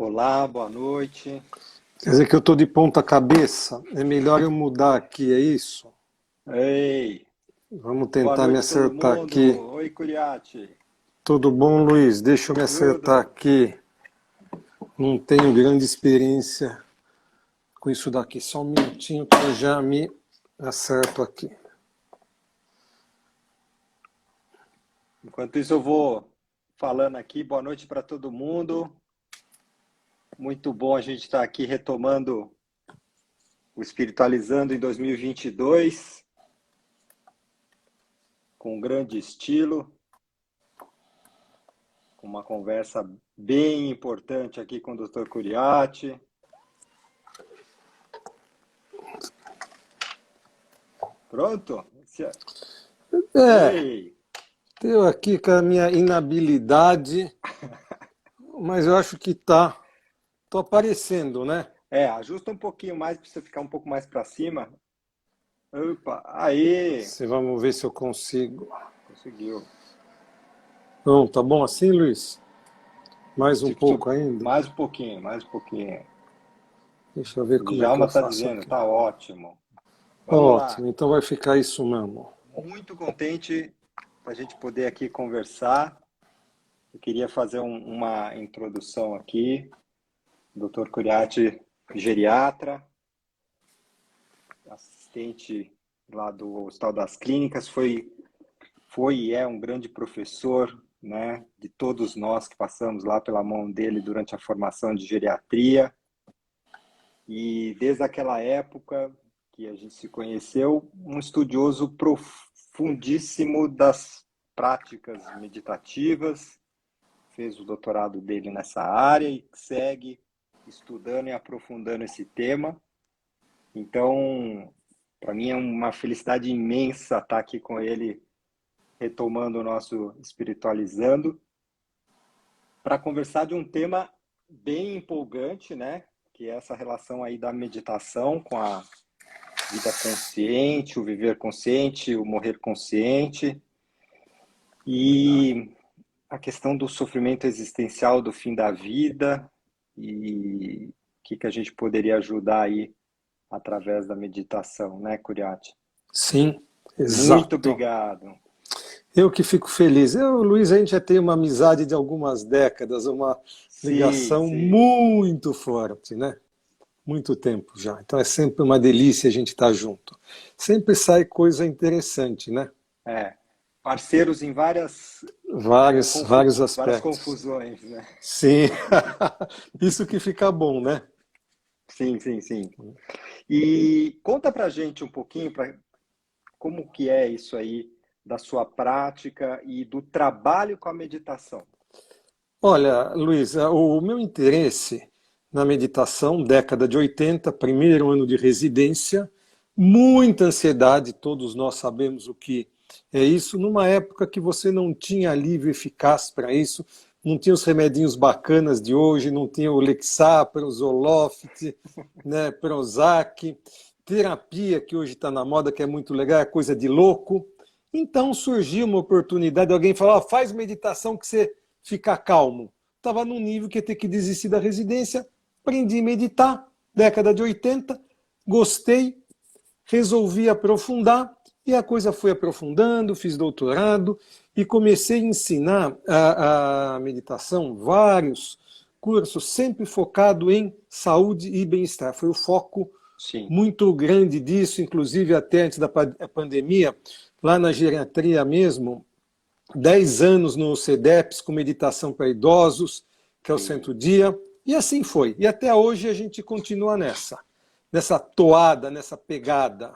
Olá, boa noite. Quer dizer que eu estou de ponta cabeça? É melhor eu mudar aqui, é isso? Ei, Vamos boa tentar me noite todo acertar mundo. aqui. Oi, Curiati. Tudo bom, Luiz? Deixa eu me acertar Tudo? aqui. Não tenho grande experiência com isso daqui. Só um minutinho que eu já me acerto aqui. Enquanto isso, eu vou falando aqui. Boa noite para todo mundo. Muito bom a gente estar aqui retomando o Espiritualizando em 2022, com um grande estilo, com uma conversa bem importante aqui com o Dr. Curiati. Pronto? É, Ei! eu aqui com a minha inabilidade, mas eu acho que tô aparecendo, né? Ajusta um pouquinho mais para você ficar um pouco mais para cima. Opa, aí! Vamos ver se eu consigo. Conseguiu. Não, tá bom assim, Luiz? Mais um pouco ainda? Mais um pouquinho, mais um pouquinho. Deixa eu ver O como é que Djalma eu está faço dizendo, aqui. tá ótimo. Vamos lá. Ótimo, então vai ficar isso mesmo. Muito contente para a gente poder aqui conversar. Eu queria fazer uma introdução aqui. Dr. Curiati, geriatra, assistente lá do Hospital das Clínicas, foi e é um grande professor, né, de todos nós que passamos lá pela mão dele durante a formação de geriatria. E desde aquela época que a gente se conheceu, um estudioso profundíssimo das práticas meditativas, fez o doutorado dele nessa área e segue estudando e aprofundando esse tema. Então, para mim é uma felicidade imensa estar aqui com ele, retomando o nosso Espiritualizando, para conversar de um tema bem empolgante, né? Que é essa relação aí da meditação com a vida consciente, o viver consciente, o morrer consciente e a questão do sofrimento existencial do fim da vida e o que a gente poderia ajudar aí através da meditação, né, Curiati? Sim, Muito exato. obrigado. Eu que fico feliz. Eu, Luiz, a gente já tem uma amizade de algumas décadas, uma Sim, ligação sim. muito forte, né? Muito tempo já. Então é sempre uma delícia a gente estar junto. Sempre sai coisa interessante, né? Parceiros em Vários várias aspectos. confusões, né? Sim, isso que fica bom, né? Sim, sim, sim. E conta pra gente um pouquinho como que é isso aí da sua prática e do trabalho com a meditação. Olha, Luiz, o meu interesse na meditação, década de 80, primeiro ano de residência, muita ansiedade, todos nós sabemos o que é isso, numa época que você não tinha alívio eficaz para isso, não tinha os remedinhos bacanas de hoje, não tinha o Lexapro, o Zoloft, né, Prozac, terapia que hoje está na moda, que é muito legal, é coisa de louco. Então surgiu uma oportunidade, alguém falou, faz meditação que você fica calmo. Estava num nível que ia ter que desistir da residência, aprendi a meditar, década de 80, gostei, resolvi aprofundar e a coisa foi aprofundando, fiz doutorado e comecei a ensinar a meditação, vários cursos, sempre focado em saúde e bem-estar. Foi o foco Sim. muito grande disso, inclusive até antes da pandemia, lá na geriatria mesmo, 10 anos no CEDEPS com meditação para idosos, que é o Centro Dia, e assim foi. E até hoje a gente continua nessa toada, nessa pegada.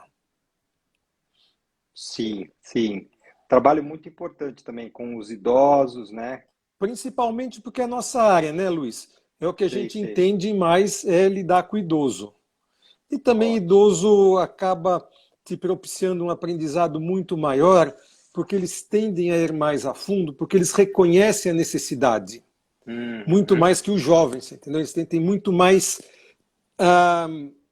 Sim, sim. Trabalho muito importante também com os idosos, né? Principalmente porque é a nossa área, né, Luiz? É o que a Sei, gente sei. entende mais é lidar com o idoso. E também Ótimo. idoso acaba te propiciando um aprendizado muito maior, porque eles tendem a ir mais a fundo, porque eles reconhecem a necessidade. Muito Uhum. mais que os jovens, entendeu? Eles têm muito mais ah,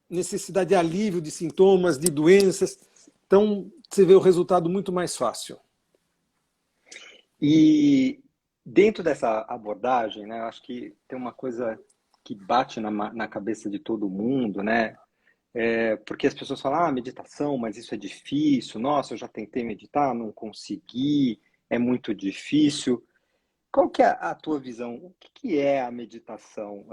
necessidade de alívio de sintomas, de doenças. Então, você vê o resultado muito mais fácil. E dentro dessa abordagem, né, eu acho que tem uma coisa que bate na cabeça de todo mundo, né? Porque as pessoas falam, meditação, mas isso é difícil. Nossa, eu já tentei meditar, não consegui, é muito difícil. Qual que é a tua visão? O que é a meditação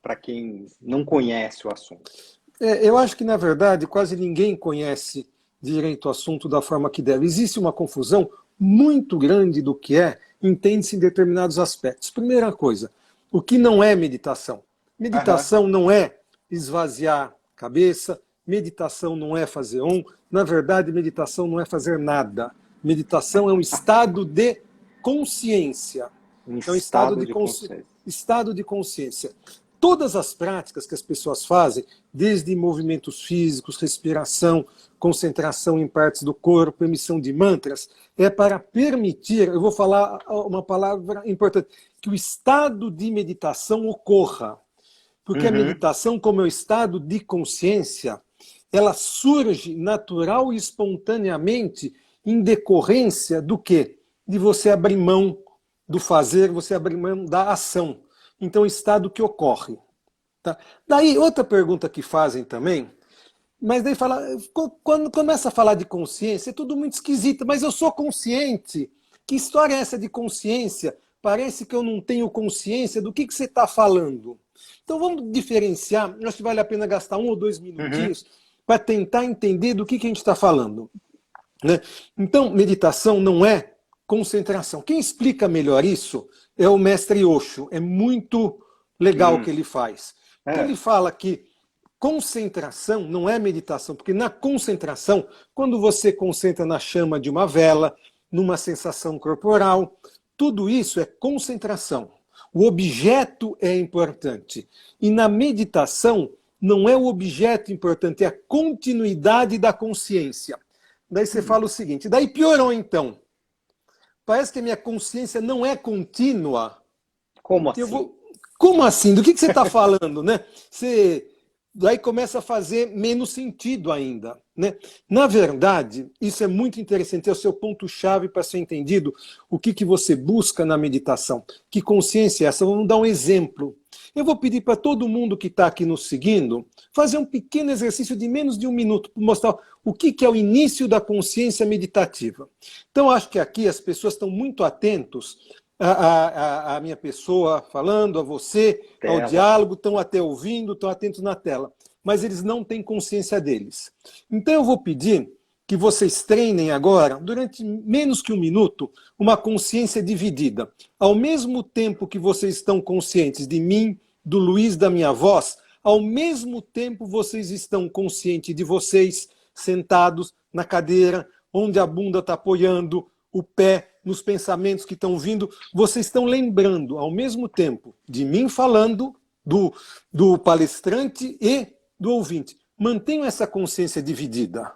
para quem não conhece o assunto? Eu acho que, na verdade, quase ninguém conhece direito o assunto da forma que deve. Existe uma confusão muito grande do que entende-se em determinados aspectos. Primeira coisa, o que não é meditação? Meditação não é esvaziar a cabeça, meditação não é fazer na verdade, meditação não é fazer nada. Meditação é um estado de consciência. É um estado de consciência. Estado de consciência. Todas as práticas que as pessoas fazem, desde movimentos físicos, respiração, concentração em partes do corpo, emissão de mantras, é para permitir, eu vou falar uma palavra importante, que o estado de meditação ocorra. Porque a meditação, como é o estado de consciência, ela surge natural e espontaneamente em decorrência do quê? De você abrir mão do fazer, você abrir mão da ação. Então, estado que ocorre. Tá? Daí, outra pergunta que fazem também, mas daí fala, quando começa a falar de consciência, é tudo muito esquisito, mas eu sou consciente. Que história é essa de consciência? Parece que eu não tenho consciência do que você está falando. Então, vamos diferenciar, acho que vale a pena gastar 1 ou 2 minutinhos para tentar entender do que a gente está falando. Né? Então, meditação não é concentração. Quem explica melhor isso é o mestre Osho. É muito legal o que ele faz. Então, ele fala que concentração não é meditação, porque na concentração, quando você concentra na chama de uma vela, numa sensação corporal, tudo isso é concentração. O objeto é importante. E na meditação, não é o objeto importante, é a continuidade da consciência. Daí você fala o seguinte, daí piorou então. Parece que a minha consciência não é contínua. Como assim? Como assim? Do que você está falando, né? Daí começa a fazer menos sentido ainda. Né? Na verdade, isso é muito interessante, é o seu ponto-chave para ser entendido o que você busca na meditação. Que consciência é essa? Vamos dar um exemplo. Eu vou pedir para todo mundo que está aqui nos seguindo fazer um pequeno exercício de menos de 1 minuto para mostrar o que é o início da consciência meditativa. Então, acho que aqui as pessoas estão muito atentos à minha pessoa falando, a você, ao diálogo, estão até ouvindo, estão atentos na tela. Mas eles não têm consciência deles. Então, eu vou pedir que vocês treinem agora, durante menos que 1 minuto, uma consciência dividida. Ao mesmo tempo que vocês estão conscientes de mim, do Luiz, da minha voz, ao mesmo tempo vocês estão conscientes de vocês sentados na cadeira, onde a bunda está apoiando, o pé nos pensamentos que estão vindo. Vocês estão lembrando, ao mesmo tempo, de mim falando, do palestrante e do ouvinte. Mantenham essa consciência dividida.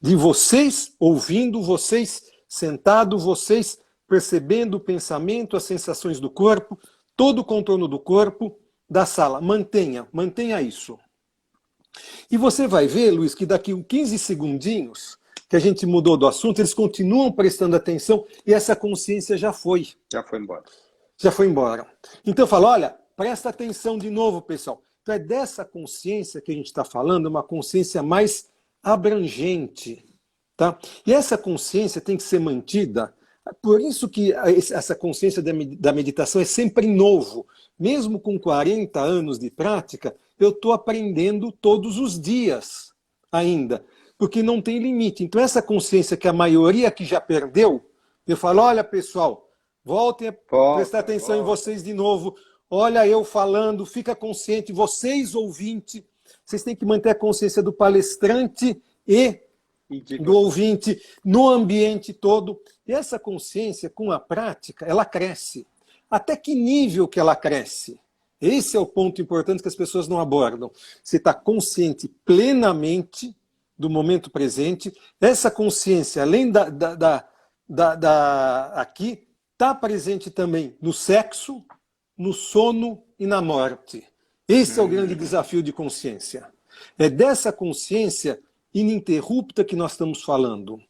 De vocês ouvindo, vocês sentados, vocês percebendo o pensamento, as sensações do corpo, todo o contorno do corpo, da sala. Mantenha isso. E você vai ver, Luiz, que daqui a 15 segundinhos que a gente mudou do assunto, eles continuam prestando atenção e essa consciência já foi. Já foi embora. Já foi embora. Então eu falo, olha, presta atenção de novo, pessoal. Então é dessa consciência que a gente está falando, uma consciência mais abrangente. Tá? E essa consciência tem que ser mantida. Por isso que essa consciência da meditação é sempre novo. Mesmo com 40 anos de prática, eu estou aprendendo todos os dias ainda, porque não tem limite. Então essa consciência que a maioria aqui já perdeu, eu falo, olha pessoal, voltem a prestar atenção em vocês de novo, olha eu falando, fica consciente, vocês ouvinte, vocês têm que manter a consciência do palestrante e do ouvinte no ambiente todo. E essa consciência, com a prática, ela cresce. Até que nível que ela cresce? Esse é o ponto importante que as pessoas não abordam. Você está consciente plenamente do momento presente. Essa consciência, além aqui, está presente também no sexo, no sono e na morte. Esse é o grande desafio de consciência. É dessa consciência ininterrupta que nós estamos falando.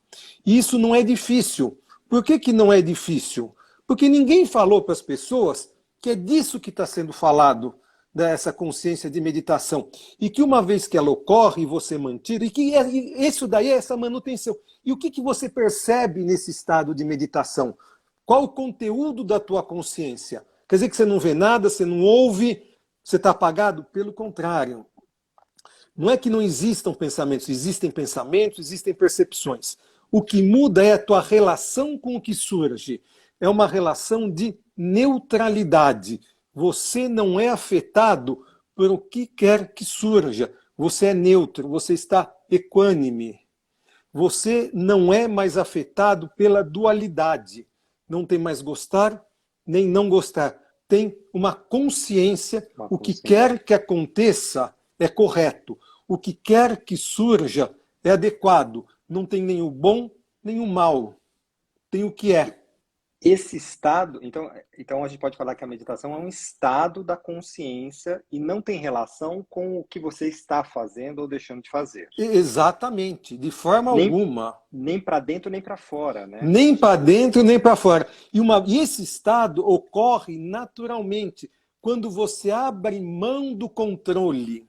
E isso não é difícil. Por que não é difícil? Porque ninguém falou para as pessoas que é disso que está sendo falado dessa consciência de meditação. E que uma vez que ela ocorre, você mantira, e que isso daí é essa manutenção. E o que você percebe nesse estado de meditação? Qual o conteúdo da tua consciência? Quer dizer que você não vê nada, você não ouve, você está apagado? Pelo contrário. Não é que não existam pensamentos, existem percepções. O que muda é a tua relação com o que surge. É uma relação de neutralidade. Você não é afetado por o que quer que surja. Você é neutro, você está equânime. Você não é mais afetado pela dualidade. Não tem mais gostar nem não gostar. Tem uma consciência. O que quer que aconteça é correto. O que quer que surja é adequado. Não tem nem o bom nem o mal. Tem o que é. Esse estado, então a gente pode falar que a meditação é um estado da consciência e não tem relação com o que você está fazendo ou deixando de fazer. Exatamente, de forma alguma. Nem para dentro nem para fora, né? Nem para dentro nem para fora. E esse estado ocorre naturalmente quando você abre mão do controle.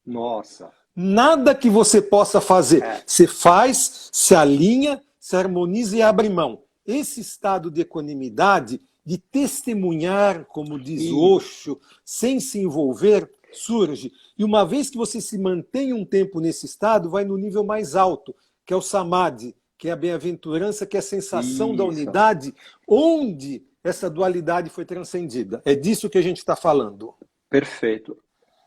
Nossa. Nada que você possa fazer. Você faz, se alinha, se harmoniza e abre mão. Esse estado de equanimidade, de testemunhar, como diz Osho, sem se envolver, surge. E uma vez que você se mantém um tempo nesse estado, vai no nível mais alto, que é o samadhi, que é a bem-aventurança, que é a sensação da unidade, onde essa dualidade foi transcendida. É disso que a gente está falando. Perfeito.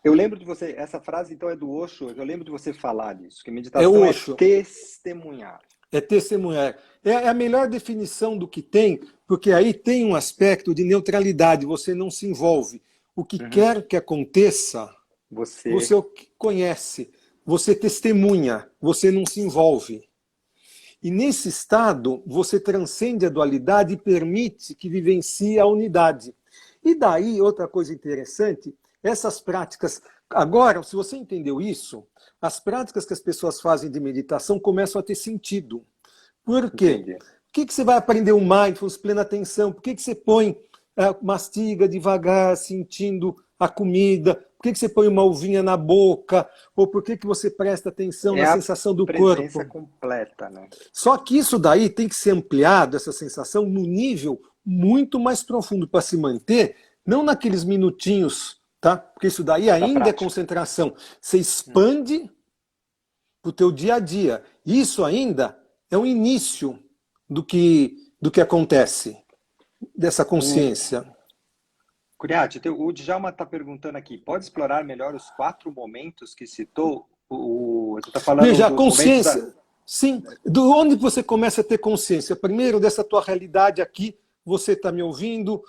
Eu lembro de você, essa frase então é do Osho, eu lembro de você falar disso, que meditação é testemunhar. É testemunhar. É a melhor definição do que tem, porque aí tem um aspecto de neutralidade, você não se envolve. O que quer que aconteça, você conhece, você testemunha, você não se envolve. E nesse estado, você transcende a dualidade e permite que vivencie a unidade. E daí, outra coisa interessante, essas práticas... Agora, se você entendeu isso, as práticas que as pessoas fazem de meditação começam a ter sentido. Por quê? Entendi. Por que você vai aprender o mindfulness, plena atenção? Por que você põe, mastiga devagar, sentindo a comida? Por que você põe uma uvinha na boca? Ou por que você presta atenção na sensação do corpo? É a presença completa, né? Só que isso daí tem que ser ampliado, essa sensação, no nível muito mais profundo para se manter, não naqueles minutinhos, tá? Porque isso daí ainda é concentração. Você expande para o teu dia a dia. Isso ainda é o início do que acontece, dessa consciência. Curiati, o Djalma está perguntando aqui, pode explorar melhor os 4 momentos que citou? Você está falando Veja, a consciência, sim, de onde você começa a ter consciência? Primeiro, dessa tua realidade aqui, você está me ouvindo,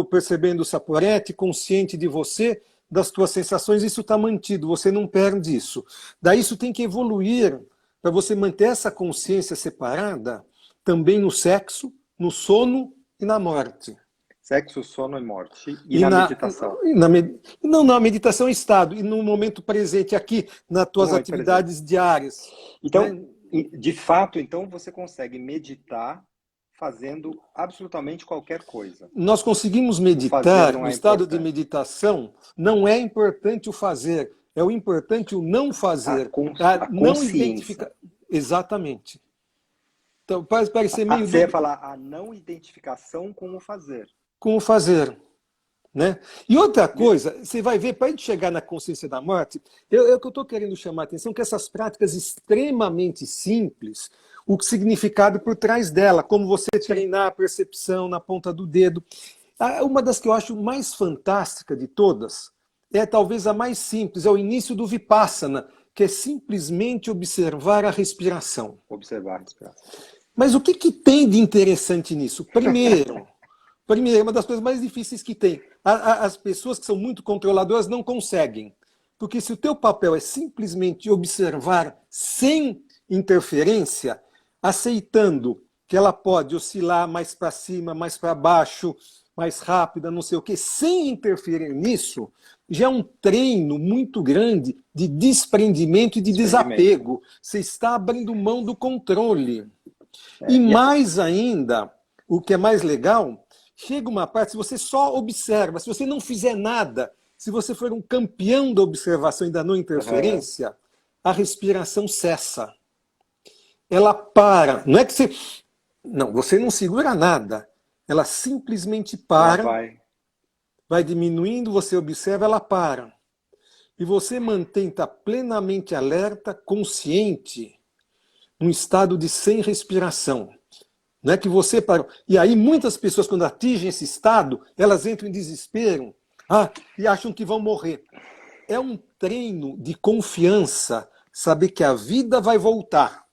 percebendo o saporete, consciente de você, das tuas sensações, isso está mantido, você não perde isso. Daí isso tem que evoluir para você manter essa consciência separada também no sexo, no sono e na morte. Sexo, sono e morte. E na meditação? Não, na meditação é estado. E no momento presente, aqui, nas tuas atividades diárias. Então, né? De fato, então, você consegue meditar fazendo absolutamente qualquer coisa. Nós conseguimos meditar, no estado de meditação, não é importante o fazer, é o importante o não fazer. A não identificar. Exatamente. Então, pode parecer meio... Você ia falar a não identificação com o fazer. Com o fazer. Né? E outra coisa, você vai ver, para a gente chegar na consciência da morte, que eu estou querendo chamar a atenção que essas práticas extremamente simples, o significado por trás dela, como você treinar a percepção na ponta do dedo. Uma das que eu acho mais fantástica de todas, é talvez a mais simples, é o início do Vipassana, que é simplesmente observar a respiração. Observar a respiração. Mas o que tem de interessante nisso? Primeiro, uma das coisas mais difíceis que tem. As pessoas que são muito controladoras não conseguem. Porque se o teu papel é simplesmente observar sem interferência, aceitando que ela pode oscilar mais para cima, mais para baixo, mais rápida, não sei o quê, sem interferir nisso, já é um treino muito grande de desprendimento e de desapego. Você está abrindo mão do controle. E mais ainda, o que é mais legal... Chega uma parte, se você só observa, se você não fizer nada, se você for um campeão da observação e da não Aham. interferência, a respiração cessa. Ela para. Não é que você. Não, você não segura nada. Ela simplesmente Ela para, vai. vai diminuindo, você observa, ela para. E você mantém, está plenamente alerta, consciente, num estado de sem respiração. Não é que você parou. E aí muitas pessoas, quando atingem esse estado, elas entram em desespero, e acham que vão morrer. É um treino de confiança, saber que a vida vai voltar.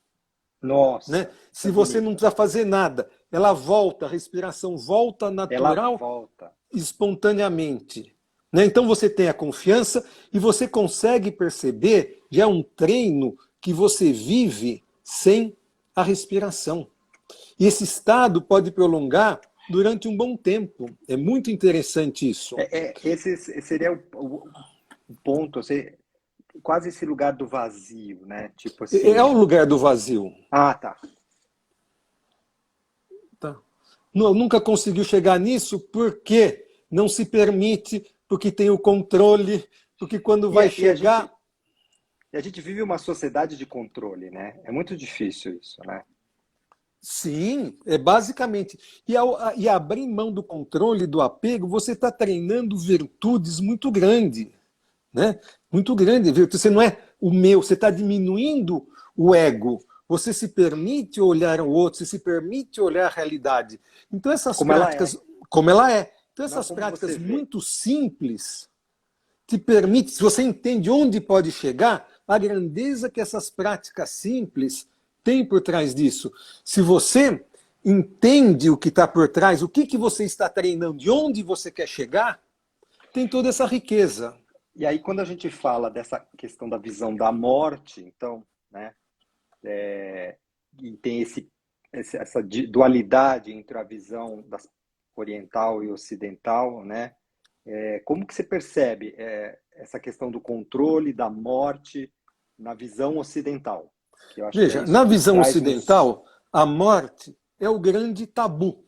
Né? Nossa, isso Se é você não bonito. precisa fazer nada, ela volta, a respiração volta Ela natural, volta. espontaneamente. Né? Então você tem a confiança e você consegue perceber, já é um treino que você vive sem a respiração. E esse estado pode prolongar durante um bom tempo. É muito interessante isso. Esse seria o ponto, quase esse lugar do vazio, né? Tipo É o assim. lugar do vazio. Ah, tá. Tá? Nunca conseguiu chegar nisso porque não se permite, porque tem o controle, porque quando E, vai a- e a chegar. gente, e a gente vive uma sociedade de controle, né? É muito difícil isso, né? Sim, é basicamente. E abrir mão do controle, do apego, você está treinando virtudes muito grandes. Né? Muito grande. Você não é o meu, você está diminuindo o ego. Você se permite olhar o outro, você se permite olhar a realidade. Então, essas Como ela práticas, é, como ela é, então não essas como práticas você vê. muito simples te permite, se você entende onde pode chegar, a grandeza que essas práticas simples têm por trás disso. Se você entende o que está por trás, o que você está treinando e onde você quer chegar, tem toda essa riqueza. E aí, quando a gente fala dessa questão da visão da morte, então, né? E tem essa dualidade entre a visão oriental e ocidental, né? Como que você percebe essa questão do controle da morte na visão ocidental? Que eu acho que é Veja, isso na que visão traz nos. ocidental, a morte é o grande tabu.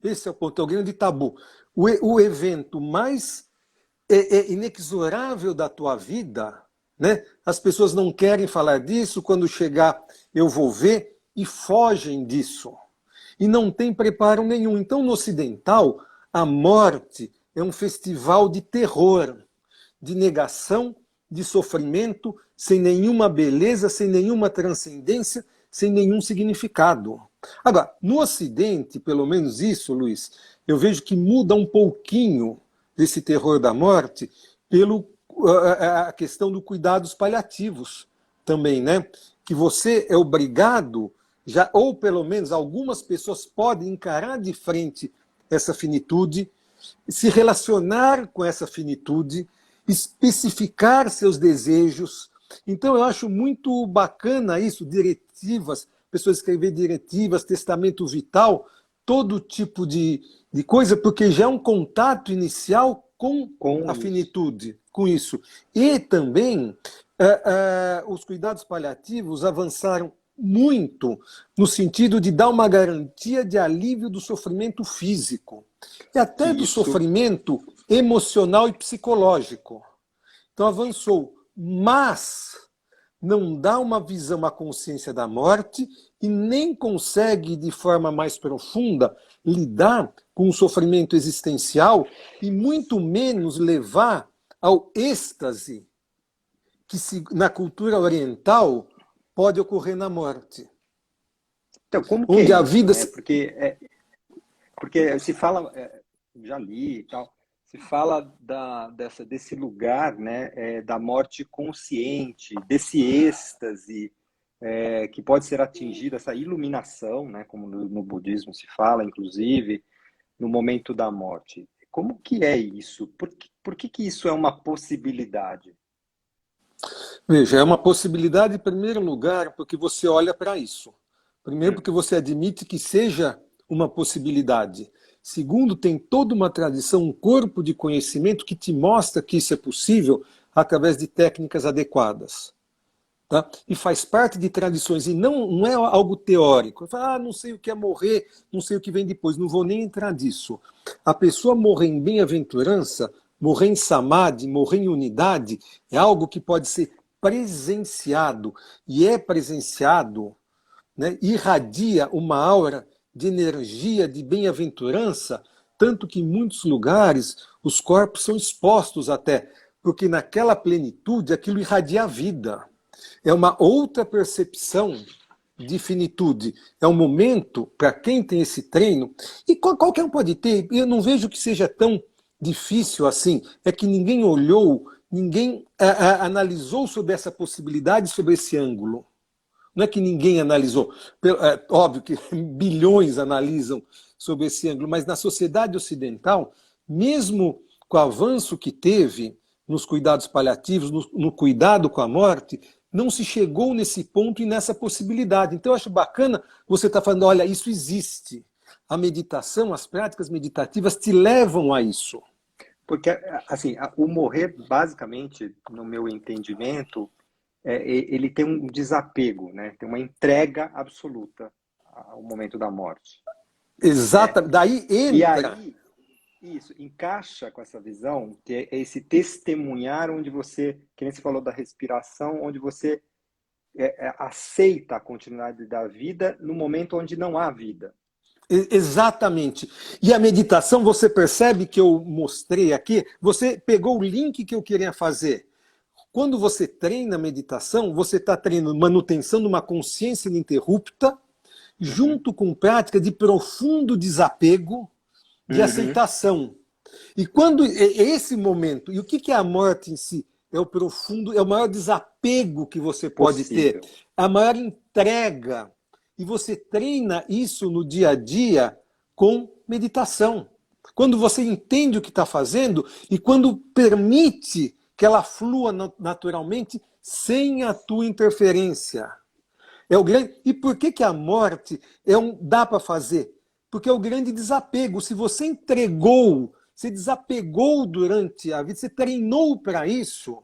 Esse é o ponto, é o grande tabu. O evento mais inexorável da tua vida, né? As pessoas não querem falar disso, quando chegar eu vou ver, e fogem disso. E não tem preparo nenhum. Então, no ocidental, a morte é um festival de terror, de negação, de sofrimento, sem nenhuma beleza, sem nenhuma transcendência, sem nenhum significado. Agora, no Ocidente, pelo menos isso, Luiz, eu vejo que muda um pouquinho desse terror da morte pelo a questão do cuidados paliativos também, né? Que você é obrigado, já, ou pelo menos algumas pessoas podem encarar de frente essa finitude, se relacionar com essa finitude, especificar seus desejos. Então, eu acho muito bacana isso, diretivas, pessoas escrever diretivas, testamento vital, todo tipo de coisa, porque já é um contato inicial com Com a isso. finitude, com isso. E também, os cuidados paliativos avançaram muito no sentido de dar uma garantia de alívio do sofrimento físico e até Que do isso. sofrimento emocional e psicológico. Então avançou, mas não dá uma visão, uma consciência da morte e nem consegue, de forma mais profunda, lidar com o sofrimento existencial e muito menos levar ao êxtase que na cultura oriental pode ocorrer na morte. Então, como que é Onde a isso, vida. né? Porque se fala, já li e tal, se fala desse lugar, né, da morte consciente, desse êxtase que pode ser atingido, essa iluminação, né, como no budismo se fala, inclusive, no momento da morte. Como que é isso? Por que isso é uma possibilidade? Veja, é uma possibilidade, em primeiro lugar, porque você olha para isso. Primeiro, Hum. porque você admite que seja uma possibilidade. Segundo, tem toda uma tradição, um corpo de conhecimento que te mostra que isso é possível através de técnicas adequadas. Tá? E faz parte de tradições, e não é algo teórico. Fala, não sei o que é morrer, não sei o que vem depois, não vou nem entrar nisso. A pessoa morrer em bem-aventurança morrer em samadhi, morrer em unidade, é algo que pode ser presenciado, e é presenciado, né, irradia uma aura de energia, de bem-aventurança, tanto que em muitos lugares os corpos são expostos até, porque naquela plenitude aquilo irradia a vida. É uma outra percepção de finitude. É um momento, para quem tem esse treino, e qualquer um pode ter, eu não vejo que seja tão difícil assim, é que ninguém olhou, ninguém analisou sobre essa possibilidade, sobre esse ângulo. Não é que ninguém analisou. Óbvio que bilhões analisam sobre esse ângulo, mas na sociedade ocidental, mesmo com o avanço que teve nos cuidados paliativos, no cuidado com a morte, não se chegou nesse ponto e nessa possibilidade. Então, eu acho bacana você estar falando, olha, isso existe. A meditação, as práticas meditativas te levam a isso. Porque, assim, o morrer, basicamente, no meu entendimento, ele tem um desapego, né? Tem uma entrega absoluta ao momento da morte. Exato, daí entra. E aí, isso, encaixa com essa visão, que é esse testemunhar onde você, que nem você falou da respiração, onde você aceita a continuidade da vida no momento onde não há vida. Exatamente. E a meditação, você percebe que eu mostrei aqui, você pegou o link que eu queria fazer. Quando você treina a meditação, você está treinando manutenção de uma consciência ininterrupta, junto com prática de profundo desapego, de aceitação. E quando esse momento, e o que é a morte em si? É o profundo, é o maior desapego que você pode ter, a maior entrega. E você treina isso no dia a dia com meditação. Quando você entende o que está fazendo e quando permite que ela flua naturalmente sem a tua interferência. É o grande... E por que a morte dá para fazer? Porque é o grande desapego. Se você entregou, se desapegou durante a vida, você treinou para isso,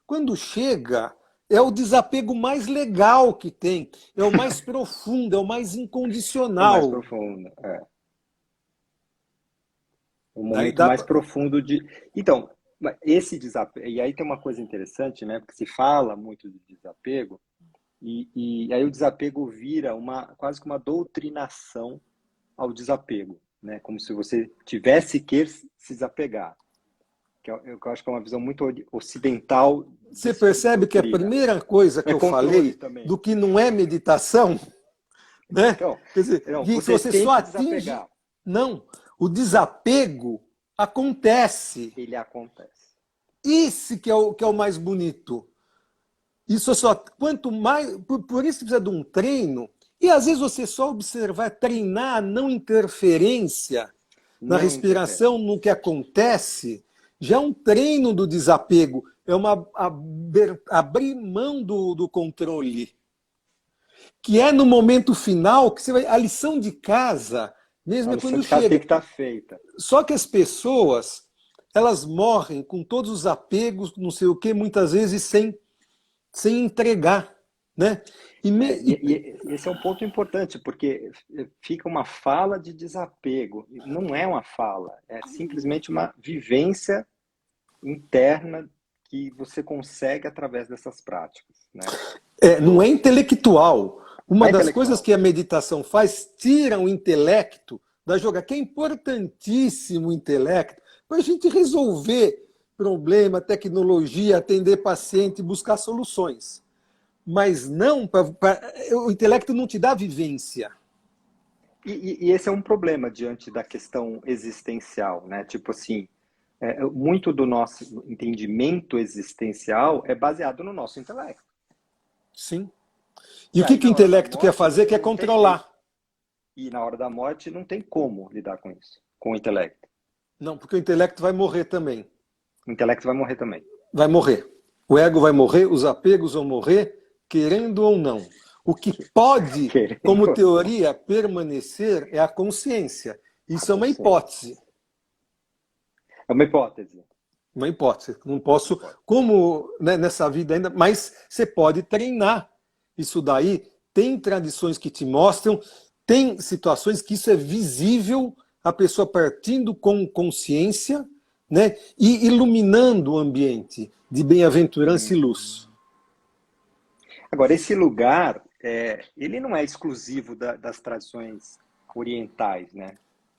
quando chega, é o desapego mais legal que tem, é o mais profundo, é o mais incondicional. É o mais profundo, O momento mais profundo de... Então, esse desapego... E aí tem uma coisa interessante, né? Porque se fala muito de desapego, e aí o desapego vira quase que uma doutrinação ao desapego, né? Como se você tivesse que se desapegar. Que eu acho que é uma visão muito ocidental. Você percebe que a primeira coisa que eu falei também, do que não é meditação, né? Então, quer dizer, você só atinge... Desapegar. Não, o desapego acontece. Ele acontece. Esse que é o mais bonito. Isso só, quanto mais, por isso precisa de um treino, e às vezes você só observar, treinar a não interferência na respiração, no que acontece, já é um treino do desapego, é abrir mão do controle. Que é no momento final, que você vai, a lição de casa, mesmo é quando chega. Tem que estar feita. Só que as pessoas, elas morrem com todos os apegos, não sei o que, muitas vezes sem entregar, né? E esse é um ponto importante, porque fica uma fala de desapego. Não é uma fala, é simplesmente uma vivência interna que você consegue através dessas práticas, né? Não é intelectual. Uma das coisas que a meditação faz, tira o intelecto da jogada, que é importantíssimo o intelecto, para a gente resolver problema, tecnologia, atender paciente, buscar soluções. Mas não, o intelecto não te dá vivência. E esse é um problema diante da questão existencial, né? Tipo assim, muito do nosso entendimento existencial é baseado no nosso intelecto. Sim. E o que o intelecto quer fazer? Quer controlar. E na hora da morte não tem como lidar com isso, com o intelecto. Não, porque o intelecto vai morrer também. O intelecto vai morrer também. Vai morrer. O ego vai morrer, os apegos vão morrer, querendo ou não. O que pode, como teoria, permanecer é a consciência. Isso é uma hipótese. É uma hipótese. Uma hipótese. Não posso, como nessa vida ainda, mas você pode treinar. Isso daí, tem tradições que te mostram, tem situações que isso é visível, a pessoa partindo com consciência, né? E iluminando o ambiente de bem-aventurança e luz. Agora, esse lugar, ele não é exclusivo das tradições orientais, né?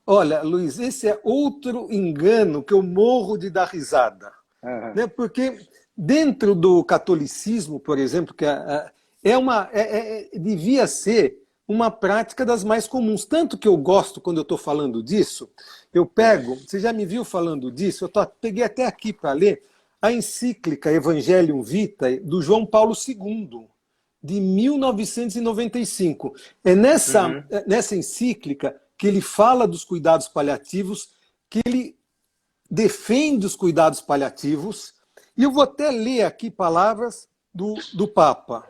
Olha, Luiz, esse é outro engano que eu morro de dar risada. Aham. Né? Porque dentro do catolicismo, por exemplo, que devia ser uma prática das mais comuns. Tanto que eu gosto, quando eu estou falando disso, eu pego, você já me viu falando disso, peguei até aqui para ler, a encíclica Evangelium Vitae, do João Paulo II, de 1995. É Uhum. nessa encíclica que ele fala dos cuidados paliativos, que ele defende os cuidados paliativos, e eu vou até ler aqui palavras do Papa.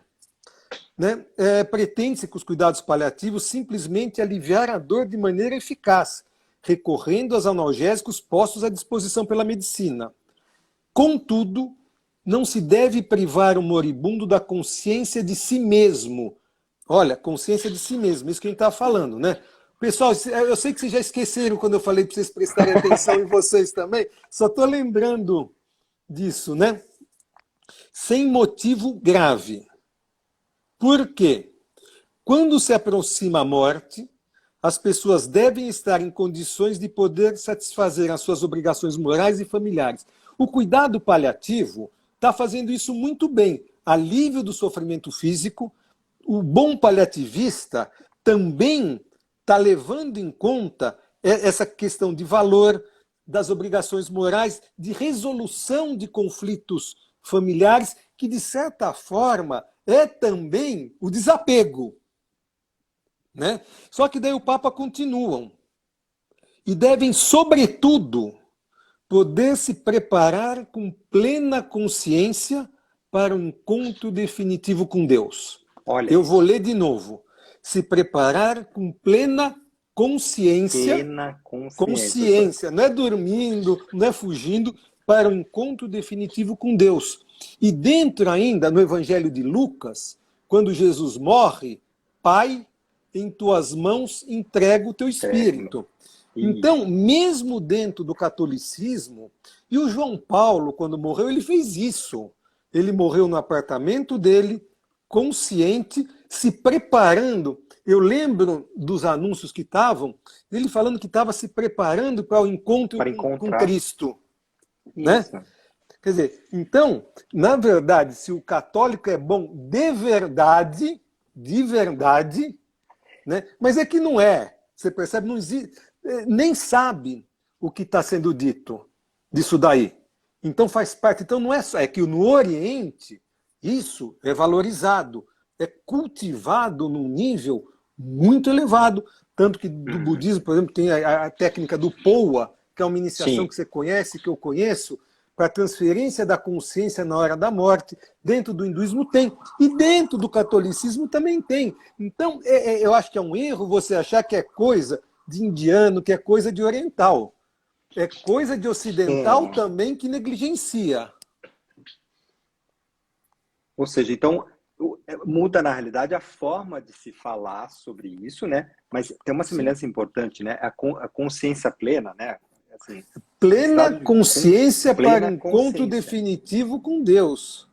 Né? Pretende-se que os cuidados paliativos simplesmente aliviar a dor de maneira eficaz, recorrendo aos analgésicos postos à disposição pela medicina. Contudo, não se deve privar o moribundo da consciência de si mesmo. Olha, consciência de si mesmo, isso que a gente está falando, né? Pessoal, eu sei que vocês já esqueceram quando eu falei para vocês prestarem atenção, e vocês também, só estou lembrando disso, né? Sem motivo grave. Por quê? Quando se aproxima a morte, as pessoas devem estar em condições de poder satisfazer as suas obrigações morais e familiares. O cuidado paliativo está fazendo isso muito bem. Alívio do sofrimento físico. O bom paliativista também está levando em conta essa questão de valor, das obrigações morais, de resolução de conflitos familiares, que, de certa forma, é também o desapego. Né? Só que daí o Papa continuam. E devem, sobretudo, poder se preparar com plena consciência para um encontro definitivo com Deus. Olha Eu isso. vou ler de novo. Se preparar com plena consciência. Plena Consciência. Não é dormindo, não é fugindo, para um encontro definitivo com Deus. E dentro ainda, no Evangelho de Lucas, quando Jesus morre, Pai, em tuas mãos entrego o teu espírito. Então, mesmo dentro do catolicismo, e o João Paulo, quando morreu, ele fez isso. Ele morreu no apartamento dele, consciente, se preparando. Eu lembro dos anúncios que estavam, ele falando que estava se preparando para o encontro com Cristo. Né? Quer dizer, então, na verdade, se o católico é bom de verdade, né? Mas é que não é. Você percebe? Não existe, nem sabe o que está sendo dito disso daí. Então faz parte. Então não é só. É que no Oriente isso é valorizado, é cultivado num nível muito elevado. Tanto que do budismo, por exemplo, tem a técnica do Powa, que é uma iniciação que você conhece, que eu conheço, para a transferência da consciência na hora da morte. Dentro do hinduísmo tem. E dentro do catolicismo também tem. Então, eu acho que é um erro você achar que é coisa de indiano, que é coisa de oriental. É coisa de ocidental também que negligencia. Ou seja, então, muda na realidade a forma de se falar sobre isso, né? Mas tem uma semelhança importante, né? A consciência plena, né? Assim, plena consciência para um encontro definitivo com Deus.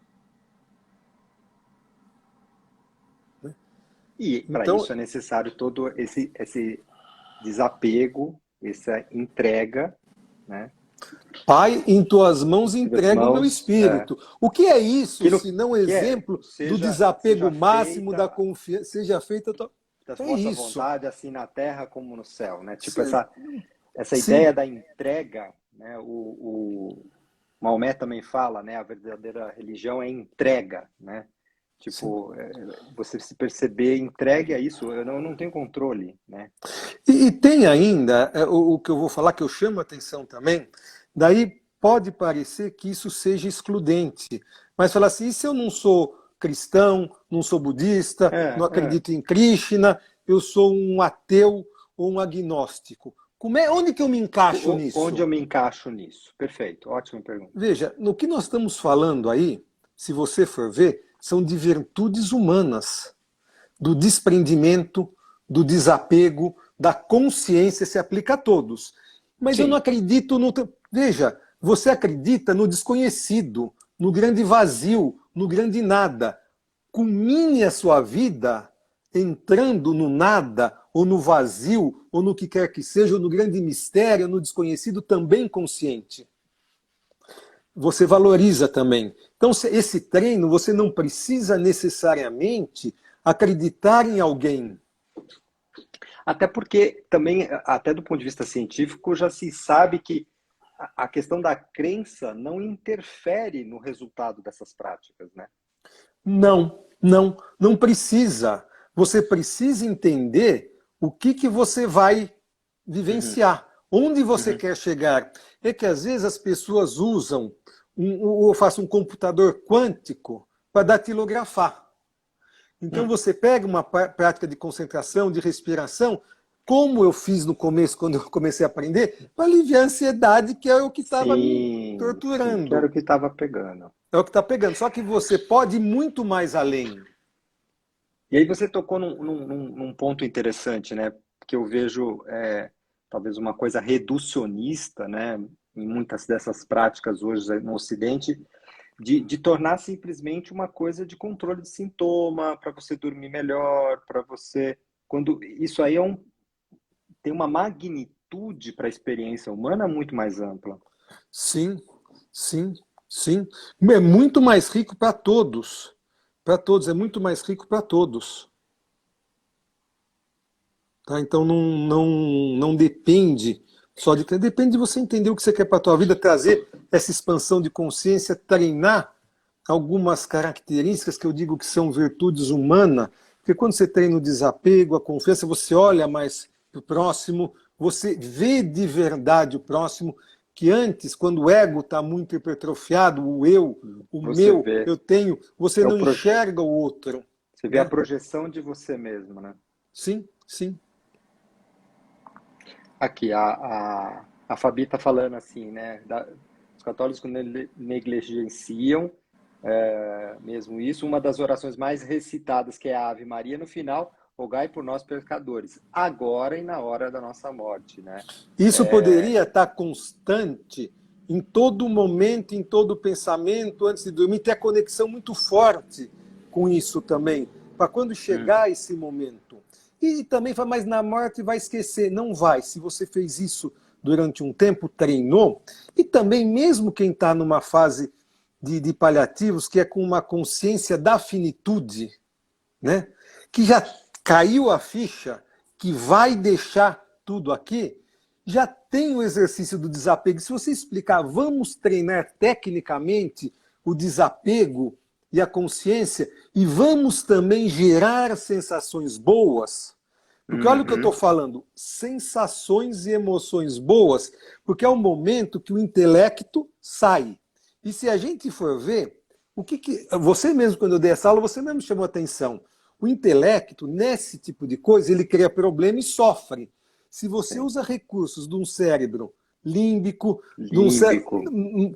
E para isso é necessário todo esse desapego, essa entrega, né? Pai, em tuas mãos entrego o meu espírito. O que é isso, se não exemplo do desapego máximo, da confiança, seja feita da vossa vontade, assim na terra como no céu, né? Tipo, essa ideia da entrega, né? O Maomé também fala, né? A verdadeira religião é entrega, né? Tipo, você se perceber entregue a isso, eu não tenho controle, né? E tem ainda, o que eu vou falar, que eu chamo a atenção também, daí pode parecer que isso seja excludente, mas falar assim, e se eu não sou cristão, não sou budista, não acredito em Krishna, eu sou um ateu ou um agnóstico? Onde que eu me encaixo nisso? Onde eu me encaixo nisso? Perfeito, ótima pergunta. Veja, no que nós estamos falando aí, se você for ver, são de virtudes humanas, do desprendimento, do desapego, da consciência, se aplica a todos. Mas eu não acredito no... Veja, você acredita no desconhecido, no grande vazio, no grande nada. Culmine a sua vida entrando no nada, ou no vazio, ou no que quer que seja, ou no grande mistério, no desconhecido, também consciente. Você valoriza também. Então, esse treino, você não precisa necessariamente acreditar em alguém. Até porque também, até do ponto de vista científico, já se sabe que a questão da crença não interfere no resultado dessas práticas, né? Não precisa. Você precisa entender o que você vai Uhum, vivenciar, onde você uhum. quer chegar. É que às vezes as pessoas usam, ou façam um computador quântico para datilografar. Então você pega uma prática de concentração, de respiração, como eu fiz no começo, quando eu comecei a aprender, para aliviar a ansiedade, que é o que estava me Sim, que era torturando. o que estava pegando. É o que está pegando. Só que você pode ir muito mais além. E aí você tocou num ponto interessante, né? Que eu vejo talvez uma coisa reducionista, né? Em muitas dessas práticas hoje no Ocidente, de tornar simplesmente uma coisa de controle de sintoma, para você dormir melhor, para você. Quando isso aí tem uma magnitude para a experiência humana muito mais ampla. Sim, sim, sim. É muito mais rico para todos. Para todos, é muito mais rico para todos. Tá? Então não depende só de. Depende de você entender o que você quer para a tua vida, trazer essa expansão de consciência, treinar algumas características que eu digo que são virtudes humanas, porque quando você treina o desapego, a confiança, você olha mais para o próximo, você vê de verdade o próximo, que antes, quando o ego está muito hipertrofiado, o eu, o Você meu, vê, eu tenho, você é o não proje... enxerga o outro. você vê a Né? projeção de você mesmo, né? Sim, sim. Aqui, a Fabi está falando assim, né? Os católicos negligenciam mesmo isso. Uma das orações mais recitadas, que é a Ave Maria, no final, rogai por nós pecadores, agora e na hora da nossa morte, né? Isso poderia estar constante em todo momento, em todo pensamento, antes de dormir, ter a conexão muito forte com isso também, para quando chegar esse momento. E também fala, mas na morte vai esquecer. Não vai. Se você fez isso durante um tempo, treinou, e também mesmo quem está numa fase de paliativos, que é com uma consciência da finitude, né? Que já caiu a ficha, que vai deixar tudo aqui, já tem o exercício do desapego. Se você explicar, vamos treinar tecnicamente o desapego e a consciência, e vamos também gerar sensações boas, porque olha o que eu estou Uhum. falando, sensações e emoções boas, porque é o momento que o intelecto sai. E se a gente for ver, você mesmo, quando eu dei essa aula, você mesmo chamou atenção. O intelecto, nesse tipo de coisa, ele cria problema e sofre. Se você Sim. usa recursos de um cérebro límbico, de Límbico.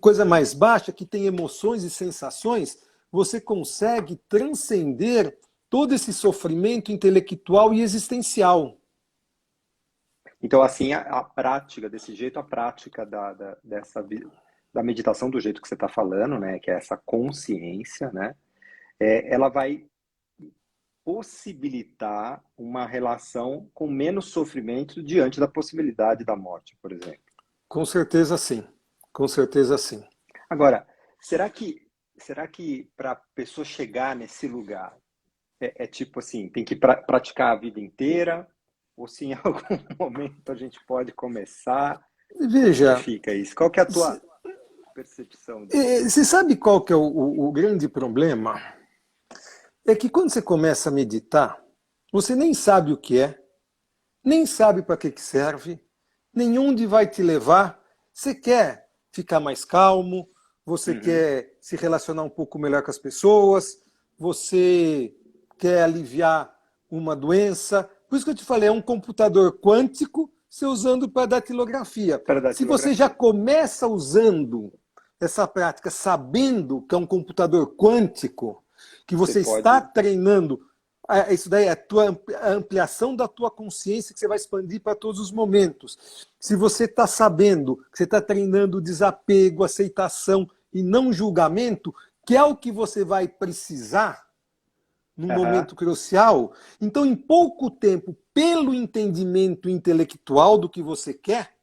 coisa mais baixa, que tem emoções e sensações, você consegue transcender todo esse sofrimento intelectual e existencial. Então, assim, a prática, desse jeito, a prática da meditação do jeito que você está falando, né? Que é essa consciência, né? Ela vai possibilitar uma relação com menos sofrimento diante da possibilidade da morte, por exemplo. Com certeza sim. Com certeza sim. Agora, será que para a pessoa chegar nesse lugar tipo assim, tem que praticar a vida inteira? Ou se em algum momento a gente pode começar? Como que Veja, fica isso? Qual que é a tua percepção disso? você sabe qual que é o grande problema? É que quando você começa a meditar, você nem sabe o que é, nem sabe para que serve, nem onde vai te levar. Você quer ficar mais calmo, você Uhum. quer se relacionar um pouco melhor com as pessoas, você quer aliviar uma doença. Por isso que eu te falei, é um computador quântico você usando para datilografia. Para Se você já datilografia. começa usando essa prática sabendo que é um computador quântico, que Você você está pode. treinando isso daí é a ampliação da tua consciência que você vai expandir para todos os momentos. Se você está sabendo que você está treinando desapego, aceitação e não julgamento, que é o que você vai precisar num momento crucial, então em pouco tempo, pelo entendimento intelectual do que você quer,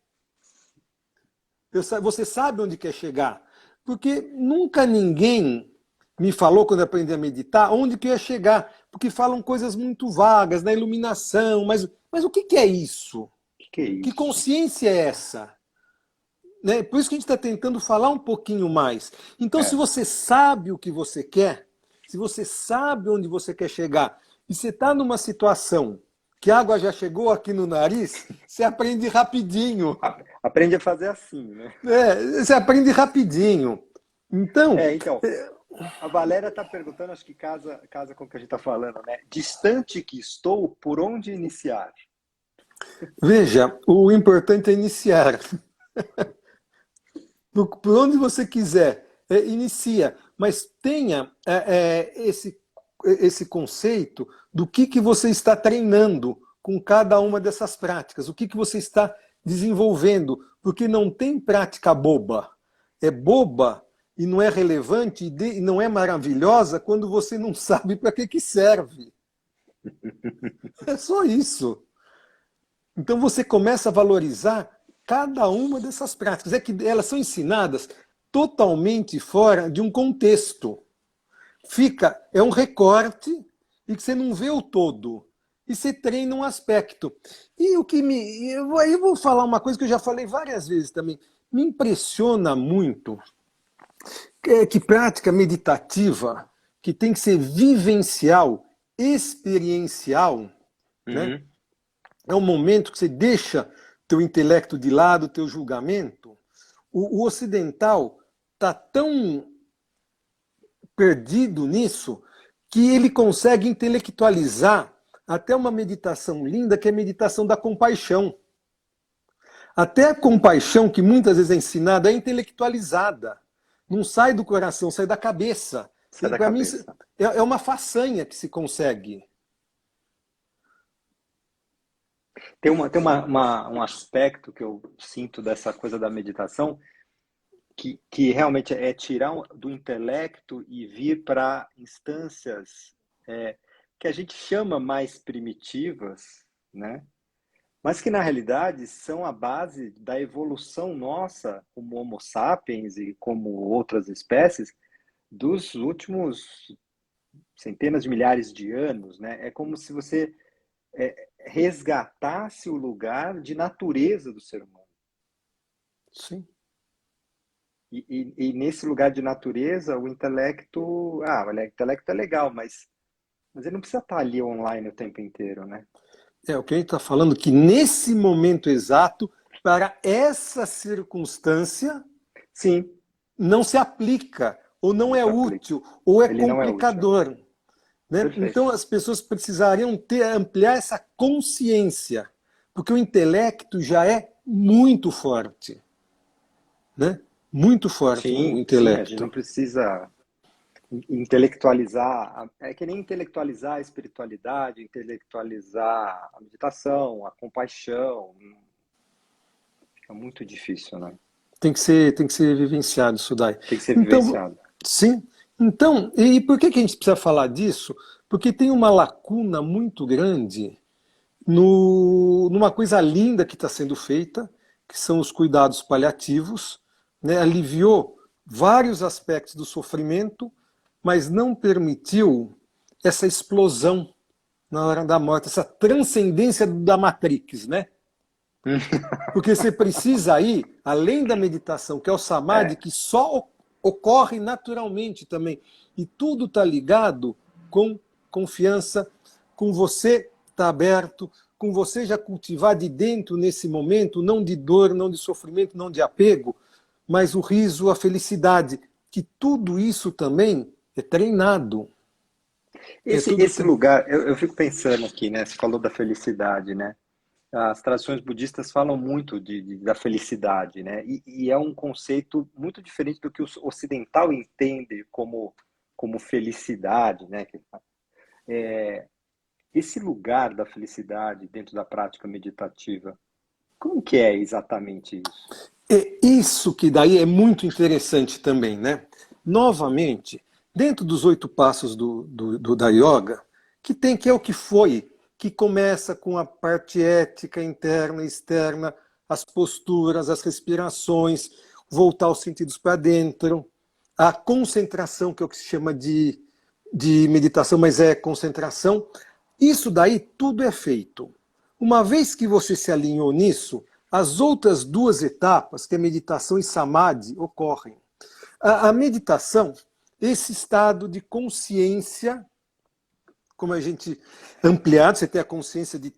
você sabe onde quer chegar. Porque nunca ninguém me falou, quando eu aprendi a meditar, onde que eu ia chegar. Porque falam coisas muito vagas, na iluminação, mas o que é isso? Que é isso? Que consciência é essa? Né? Por isso que a gente está tentando falar um pouquinho mais. Então, se você sabe o que você quer, se você sabe onde você quer chegar, e você está numa situação que a água já chegou aqui no nariz, você aprende rapidinho. Aprende a fazer assim, né? Você aprende rapidinho. Então, a Valéria está perguntando, acho que casa com o que a gente está falando, né? Distante que estou, por onde iniciar? Veja, o importante é iniciar. Por onde você quiser, inicia. Mas tenha esse conceito do que você está treinando com cada uma dessas práticas, o que você está desenvolvendo, porque não tem prática boba. É boba e não é relevante e não é maravilhosa quando você não sabe para que serve. É só isso. Então você começa a valorizar cada uma dessas práticas. É que elas são ensinadas totalmente fora de um contexto. É um recorte e que você não vê o todo. E você treina um aspecto. E aí eu vou falar uma coisa que eu já falei várias vezes também. Me impressiona muito que prática meditativa, que tem que ser vivencial, experiencial, né? É um momento que você deixa teu intelecto de lado, teu julgamento. O ocidental está tão perdido nisso que ele consegue intelectualizar até uma meditação linda, que é a meditação da compaixão. Até a compaixão, que muitas vezes é ensinada, é intelectualizada. Não sai do coração, sai da cabeça. Para mim, é uma façanha que se consegue. Tem um aspecto que eu sinto dessa coisa da meditação que realmente é tirar do intelecto e vir para instâncias que a gente chama mais primitivas, né? Mas que na realidade são a base da evolução nossa como Homo sapiens e como outras espécies dos últimos centenas de milhares de anos, né? É como se você resgatasse o lugar de natureza do ser humano. Sim. E nesse lugar de natureza, o intelecto... o intelecto é legal, mas ele não precisa estar ali online o tempo inteiro, né? O que a gente está falando que nesse momento exato, para essa circunstância, sim, não se aplica, ou não é útil, ou é complicador. Né? Então as pessoas precisariam ampliar essa consciência, porque o intelecto já é muito forte. Né? Muito forte o intelecto. Sim, a gente não precisa intelectualizar, é que nem intelectualizar a espiritualidade, intelectualizar a meditação, a compaixão. É muito difícil, né? Tem que ser vivenciado isso daí. Tem que ser vivenciado. Sim. Então, e por que a gente precisa falar disso? Porque tem uma lacuna muito grande numa coisa linda que está sendo feita, que são os cuidados paliativos, né? Aliviou vários aspectos do sofrimento, mas não permitiu essa explosão na hora da morte, essa transcendência da Matrix, né? Porque você precisa ir, além da meditação, que é o samadhi, que só ocorre naturalmente também. E tudo está ligado com confiança, com você estar aberto, com você já cultivar de dentro nesse momento, não de dor, não de sofrimento, não de apego, mas o riso, a felicidade, que tudo isso também é treinado. Esse lugar, eu fico pensando aqui, né? Você falou da felicidade, né? As tradições budistas falam muito da felicidade, né? E é um conceito muito diferente do que o ocidental entende como felicidade, né? esse lugar da felicidade dentro da prática meditativa, como que é exatamente isso? É isso que daí é muito interessante também, né? Novamente, dentro dos 8 passos da yoga, que é o que foi, que começa com a parte ética, interna e externa, as posturas, as respirações, voltar os sentidos para dentro, a concentração, que é o que se chama de meditação, mas é concentração. Isso daí tudo é feito. Uma vez que você se alinhou nisso, as outras 2 etapas, que é meditação e samadhi, ocorrem. A meditação, esse estado de consciência, como a gente ampliado, você tem a consciência de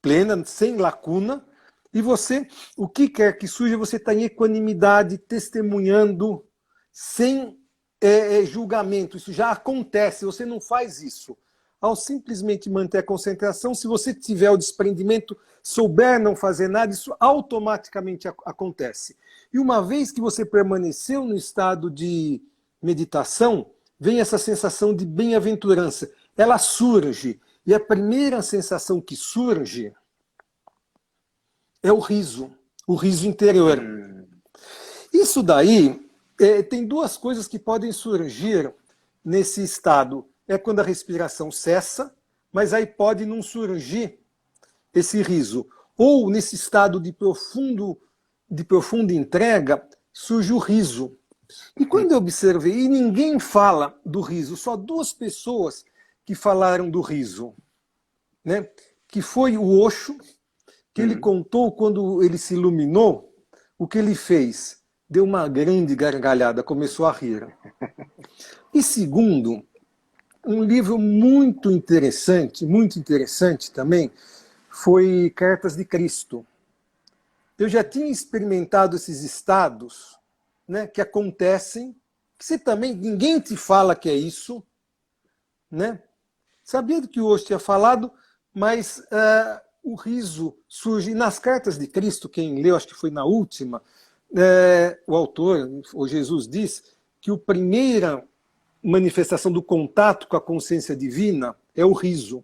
plena, sem lacuna, e você, o que quer que surja, você está em equanimidade, testemunhando, sem julgamento. Isso já acontece, você não faz isso. Ao simplesmente manter a concentração, se você tiver o desprendimento, souber não fazer nada, isso automaticamente acontece. E uma vez que você permaneceu no estado de meditação, vem essa sensação de bem-aventurança. Ela surge, e a primeira sensação que surge é o riso interior. Isso daí, tem 2 coisas que podem surgir nesse estado. É quando a respiração cessa, mas aí pode não surgir esse riso. Ou nesse estado de profunda entrega, surge o riso. E quando eu observei, e ninguém fala do riso, só 2 pessoas que falaram do riso, né? Que foi o Osho, que ele contou quando ele se iluminou, o que ele fez? Deu uma grande gargalhada, começou a rir. E segundo, um livro muito interessante também, foi Cartas de Cristo. Eu já tinha experimentado esses estados, né, que acontecem, que você também, ninguém te fala que é isso, né? Sabia do que o Osho tinha falado, mas o riso surge nas Cartas de Cristo, quem leu, acho que foi na última, o autor, o Jesus, diz que a primeira manifestação do contato com a consciência divina é o riso.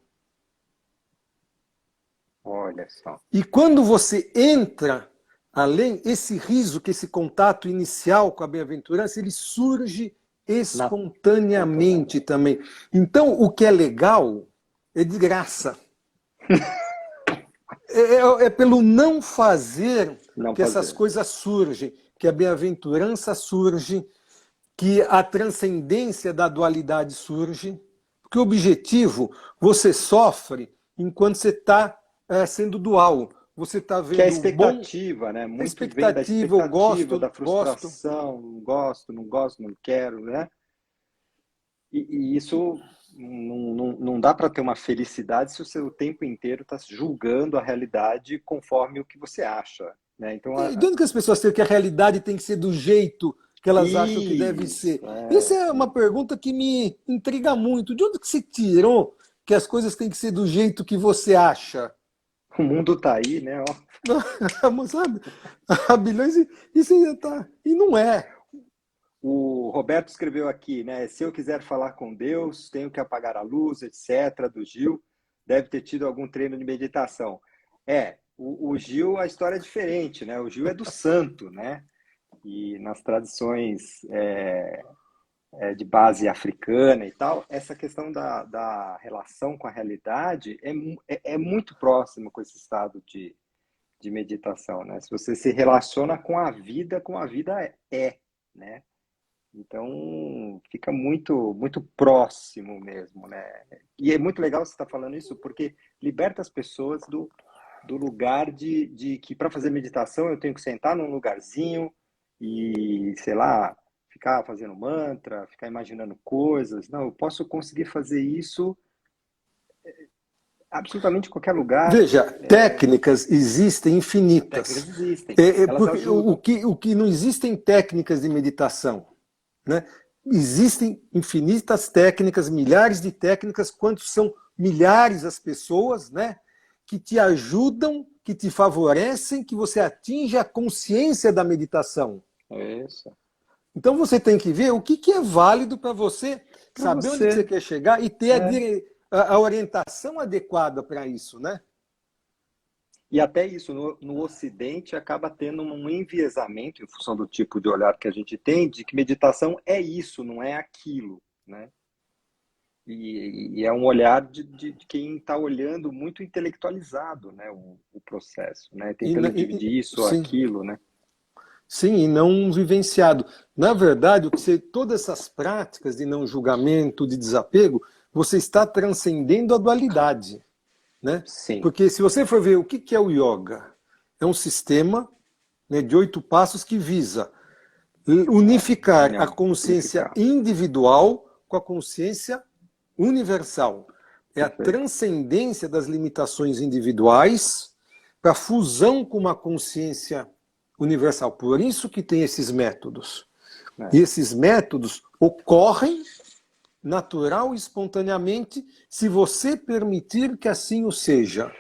Olha só. E quando você entra além, esse riso, que esse contato inicial com a bem-aventurança, ele surge espontaneamente também. Então, o que é legal é de graça. É pelo não fazer que essas coisas surgem, que a bem-aventurança surge, que a transcendência da dualidade surge. Porque o objetivo, você sofre enquanto você está sendo dual. Você está vendo que é a expectativa, né? Muito expectativa, da expectativa, eu gosto, da frustração, gosto. Não gosto, não quero, né? E isso não dá para ter uma felicidade se você o tempo inteiro está julgando a realidade conforme o que você acha, né? Então, de onde que as pessoas têm que a realidade tem que ser do jeito que elas acham que deve ser? Essa é uma pergunta que me intriga muito. De onde que você tirou que as coisas têm que ser do jeito que você acha? O mundo está aí, né? Sabe? Há bilhões e tá. E não é. O Roberto escreveu aqui, né? Se eu quiser falar com Deus, tenho que apagar a luz, etc. Do Gil. Deve ter tido algum treino de meditação. O Gil, a história é diferente, né? O Gil é do santo, né? E nas tradições de base africana e tal, essa questão da relação com a realidade é muito próxima com esse estado de meditação, né? Se você se relaciona com a vida né? Então, fica muito, muito próximo mesmo, né? E é muito legal você estar falando isso, porque liberta as pessoas do lugar de que para fazer meditação eu tenho que sentar num lugarzinho e, sei lá, ficar fazendo mantra, ficar imaginando coisas. Não, eu posso conseguir fazer isso absolutamente em qualquer lugar. Veja, técnicas existem infinitas. Técnicas existem. Porque o que não existem técnicas de meditação, né? Existem infinitas técnicas, milhares de técnicas, quantos são milhares as pessoas, né, que te ajudam, que te favorecem, que você atinja a consciência da meditação. Isso. Então você tem que ver o que é válido para você, saber onde você quer chegar e ter a orientação adequada para isso, né? E até isso, no Ocidente, acaba tendo um enviesamento, em função do tipo de olhar que a gente tem, de que meditação é isso, não é aquilo, né? E é um olhar de quem está olhando muito intelectualizado, né, o processo, né? Tentando dividir isso ou Sim. aquilo, né? Sim, e não vivenciado. Na verdade, todas essas práticas de não julgamento, de desapego, você está transcendendo a dualidade, né? Sim. Porque se você for ver o que é o yoga, é um sistema, né, de 8 passos que visa unificar a consciência individual com a consciência universal. É a transcendência das limitações individuais para a fusão com uma consciência universal. Por isso que tem esses métodos. E esses métodos ocorrem natural e espontaneamente se você permitir que assim o seja.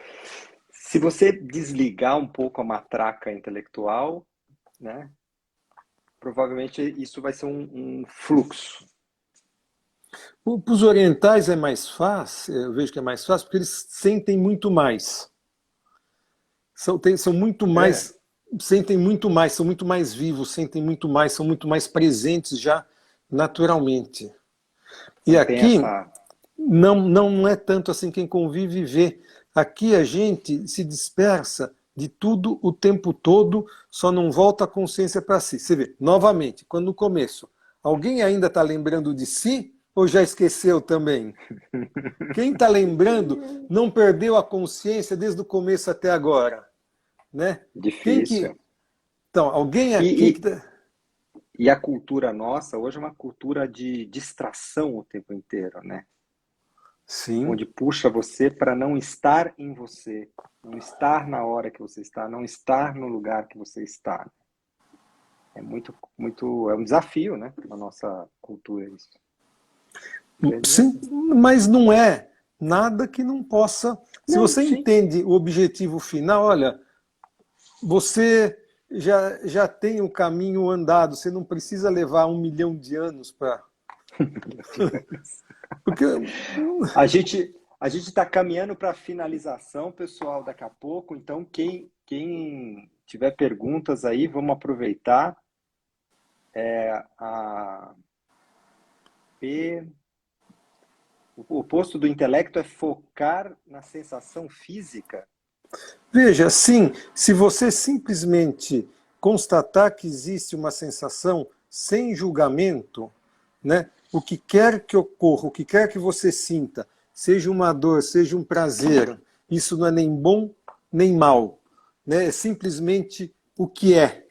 Se você desligar um pouco a matraca intelectual, né, provavelmente isso vai ser um fluxo. Para os orientais é mais fácil, eu vejo que é mais fácil, porque eles sentem muito mais. São muito mais, sentem muito mais, são muito mais vivos, sentem muito mais, são muito mais presentes já naturalmente. E aqui não é tanto assim, quem convive vê. Aqui a gente se dispersa de tudo o tempo todo, só não volta a consciência para si. Você vê, novamente, quando no começo, alguém ainda está lembrando de si ou já esqueceu também? Quem está lembrando não perdeu a consciência desde o começo até agora, né? Difícil. Então, alguém aqui... E a cultura nossa hoje é uma cultura de distração o tempo inteiro, né? Sim. Onde puxa você para não estar em você, não estar na hora que você está, não estar no lugar que você está. É é um desafio, né, na nossa cultura isso. Sim, mas não é nada que não possa. Se você entende o objetivo final, olha, você já tem o caminho andado, você não precisa levar 1 milhão de anos para. Porque a gente está caminhando para a finalização, pessoal, daqui a pouco. Então, quem tiver perguntas aí, vamos aproveitar. O oposto do intelecto é focar na sensação física. Veja, sim, se você simplesmente constatar que existe uma sensação sem julgamento, né? O que quer que ocorra, o que quer que você sinta, seja uma dor, seja um prazer, isso não é nem bom nem mal, né? É simplesmente o que é.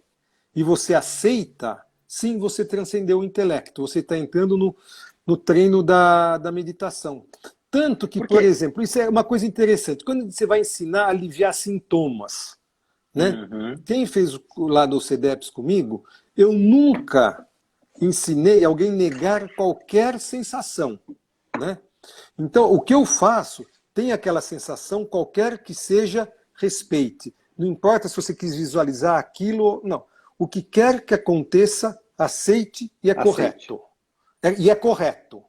E você aceita, sim, você transcendeu o intelecto, você está entrando no treino da meditação. Tanto que, por exemplo, isso é uma coisa interessante, quando você vai ensinar a aliviar sintomas, né? Quem fez lá do CDEPS comigo, eu nunca ensinei alguém negar qualquer sensação, né? Então, o que eu faço, tem aquela sensação, qualquer que seja, respeite. Não importa se você quis visualizar aquilo, não. O que quer que aconteça, aceite e é correto. E é correto.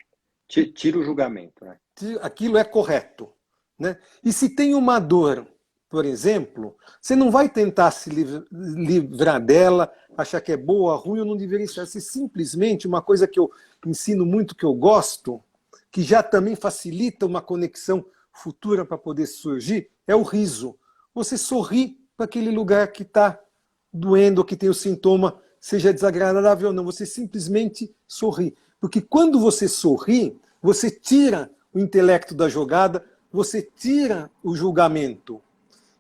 Tira o julgamento, né? Aquilo é correto, né? E se tem uma dor, por exemplo, você não vai tentar se livrar dela, achar que é boa, ruim ou não deveria ser. Você simplesmente, uma coisa que eu ensino muito, que eu gosto, que já também facilita uma conexão futura para poder surgir, é o riso. Você sorri para aquele lugar que está doendo, que tem o sintoma, seja desagradável ou não, você simplesmente sorri. Porque quando você sorri, você tira o intelecto da jogada, você tira o julgamento.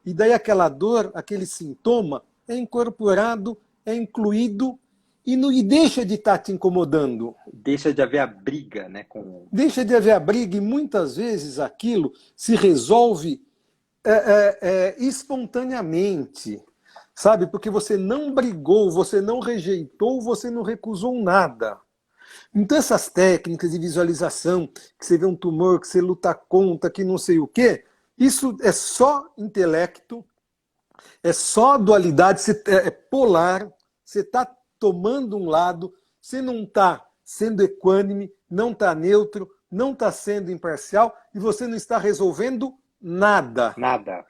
E daí aquela dor, aquele sintoma é incorporado, é incluído e deixa de estar te incomodando. Deixa de haver a briga, né? Deixa de haver a briga e muitas vezes aquilo se resolve espontaneamente, sabe? Porque você não brigou, você não rejeitou, você não recusou nada. Então essas técnicas de visualização, que você vê um tumor, que você luta contra, que não sei o quê, isso é só intelecto, é só dualidade, é polar, você está tomando um lado, você não está sendo equânime, não está neutro, não está sendo imparcial e você não está resolvendo nada. Nada.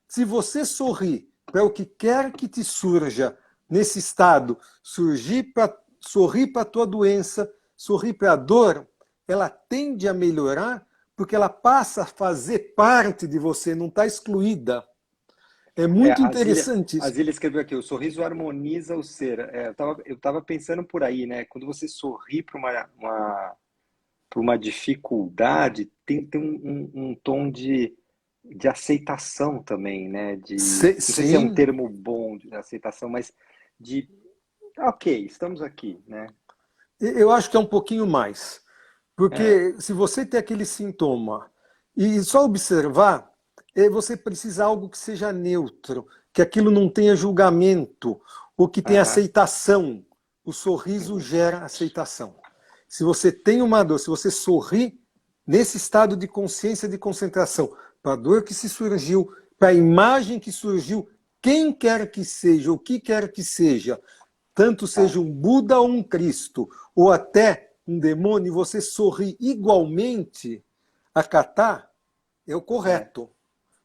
Se você sorrir para o que quer que te surja nesse estado, sorrir para a tua doença, sorrir para a dor, ela tende a melhorar porque ela passa a fazer parte de você, não está excluída. É muito interessante A isso. Zília escreveu aqui, o sorriso harmoniza o ser. Eu tava pensando por aí, né? Quando você sorri para para uma dificuldade, tem um tom de aceitação também, né? Não sei se é um Sim, termo bom de aceitação, mas de, ok, estamos aqui, né? eu acho que é um pouquinho mais. É, Porque se você tem aquele sintoma e só observar, você precisa de algo que seja neutro, que aquilo não tenha julgamento, ou que tenha aham, aceitação. O sorriso uhum, gera aceitação. Se você tem uma dor, se você sorri nesse estado de consciência de concentração, para a dor que se surgiu, para a imagem que surgiu, quem quer que seja, o que quer que seja, tanto tá, seja um Buda ou um Cristo, ou até um demônio, e você sorri igualmente, acatar é o é, correto.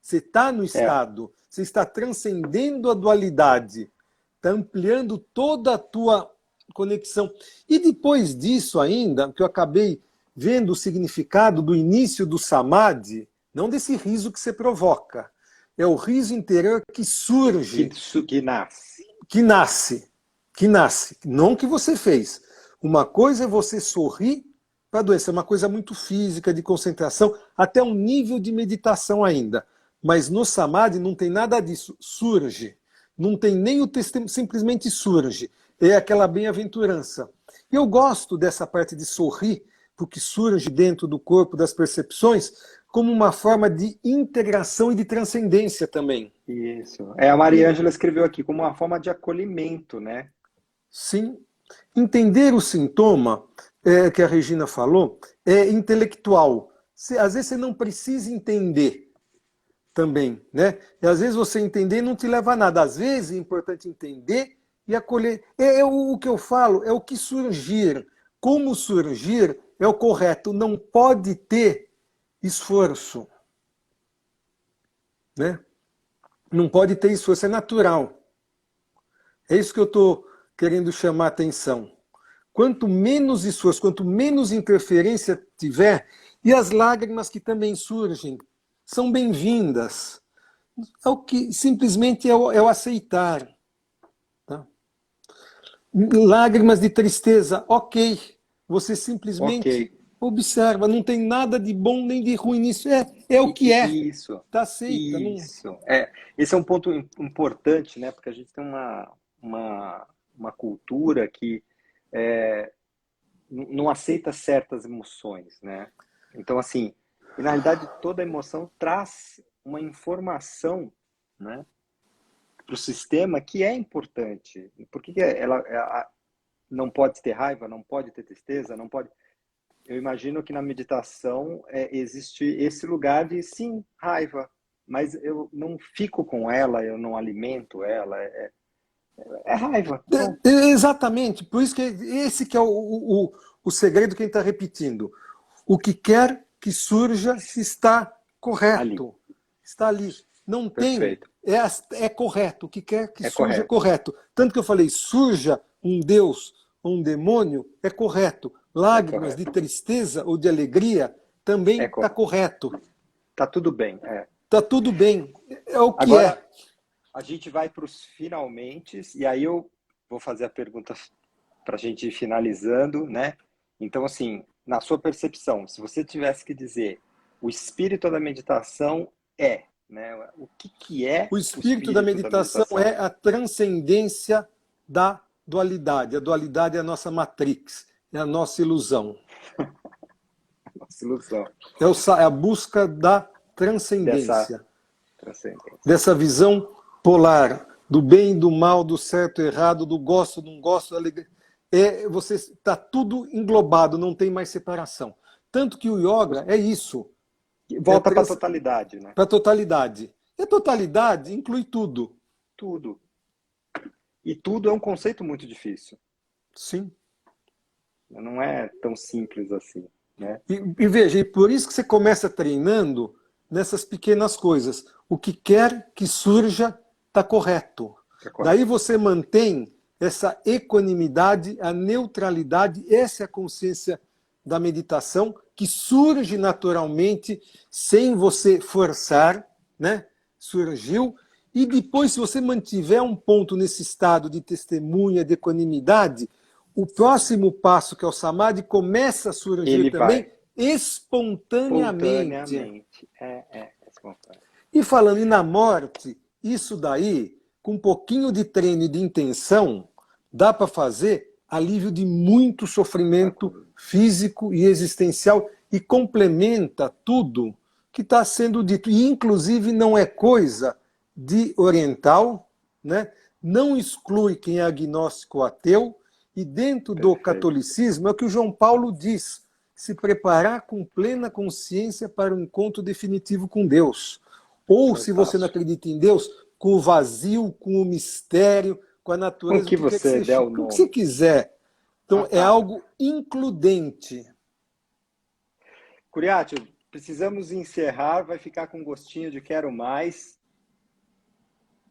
Você está no é, estado, você está transcendendo a dualidade, está ampliando toda a tua conexão. E depois disso ainda, que eu acabei vendo o significado do início do samadhi, não desse riso que você provoca, é o riso interior que surge, que nasce. que nasce, que nasce, não que você fez. Uma coisa é você sorrir para a doença, é uma coisa muito física, de concentração, até um nível de meditação ainda. Mas no samadhi não tem nada disso, surge. Não tem nem o testemunho, simplesmente surge. É aquela bem-aventurança. Eu gosto dessa parte de sorrir, porque surge dentro do corpo, das percepções, como uma forma de integração e de transcendência também. Isso. É, a Maria Ângela escreveu aqui como uma forma de acolhimento, né? Sim. Entender o sintoma, que a Regina falou, é intelectual. Às vezes você não precisa entender também, né? E às vezes você entender não te leva a nada. Às vezes é importante entender e acolher. O que eu falo, é o que surgir. Como surgir é o correto. Não pode ter esforço, né? Não pode ter esforço, é natural. É isso que eu estou querendo chamar a atenção. Quanto menos esforço, quanto menos interferência tiver, e as lágrimas que também surgem são bem-vindas. É o que simplesmente é o aceitar. Tá? Lágrimas de tristeza, ok. Você Ok. simplesmente observa, não tem nada de bom nem de ruim nisso. É o que é. Isso, Está aceita. Não... isso. É, esse é um ponto importante, né? Porque a gente tem uma cultura que é, não aceita certas emoções, né? Então, assim, e na realidade toda emoção traz uma informação, né, para o sistema que é importante. Por que que ela não pode ter raiva, não pode ter tristeza, não pode. Eu imagino que na meditação existe esse lugar de sim, raiva, mas eu não fico com ela, eu não alimento ela, é raiva, pronto, Exatamente, por isso que esse que é o segredo que a gente está repetindo. O que quer que surja se está ali, correto. Está ali. Não tem. perfeito, É correto. O que quer que é surja, correto, correto. Tanto que eu falei, surja um Deus ou um demônio, é correto. é Lágrimas de correto, tristeza ou de alegria, também é está correto, correto. tá tudo bem, é. Está tudo bem. É o que Agora é. a gente vai para os finalmente, e aí eu vou fazer a pergunta para a gente ir finalizando, né? Então, assim, na sua percepção, se você tivesse que dizer o espírito da meditação é, né? O que é O o espírito da espírito da meditação meditação? é a transcendência da dualidade. A dualidade é a nossa matrix, é a nossa ilusão. Nossa ilusão É a busca da dessa transcendência, transcendência. dessa visão polar do bem e do mal, do certo e errado, do gosto, não gosto, da alegria. Você está tudo englobado, não tem mais separação. Tanto que o yoga é isso, é Volta para a totalidade, né? para a totalidade. E a totalidade inclui tudo. Tudo. E tudo é um conceito muito difícil. Sim. Não é tão simples assim. né? E veja, e por isso que você começa treinando nessas pequenas coisas. O que quer que surja está correto. Tá correto. Daí você mantém essa equanimidade, a neutralidade, essa é a consciência da meditação que surge naturalmente, sem você forçar, né? Surgiu. E depois, se você mantiver um ponto nesse estado de testemunha, de equanimidade, o próximo passo, que é o Samadhi, começa a surgir Ele também vai espontaneamente. espontaneamente. É espontâneo. E falando na morte, isso daí, com um pouquinho de treino e de intenção, dá para fazer alívio de muito sofrimento físico e existencial e complementa tudo que está sendo dito. E, inclusive, não é coisa de oriental, né? Não exclui quem é agnóstico ou ateu, e dentro do catolicismo é o que o João Paulo diz, se preparar com plena consciência para o encontro definitivo com Deus. Ou, se você não acredita em Deus, com o vazio, com o mistério, com a natureza, com que você der o nome. O que você quiser. Então, é algo includente. Curiatio, precisamos encerrar, vai ficar com gostinho de quero mais.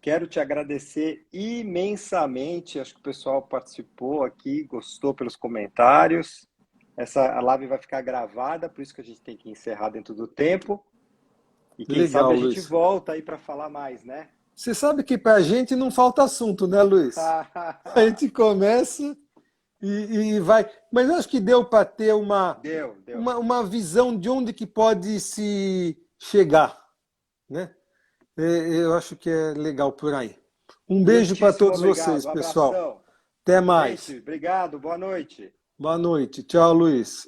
Quero te agradecer imensamente, acho que o pessoal participou aqui, gostou pelos comentários. A live vai ficar gravada, por isso que a gente tem que encerrar dentro do tempo. E quem Legal, sabe a gente Luiz. volta aí para falar mais, né? Você sabe que para a gente não falta assunto, né, Luiz? A gente começa e vai. Mas eu acho que deu para ter uma visão de onde que pode se chegar, né? Eu acho que é legal por aí. Um beijo para todos vocês, pessoal. Até mais. Gente, obrigado, boa noite. Boa noite. Tchau, Luiz.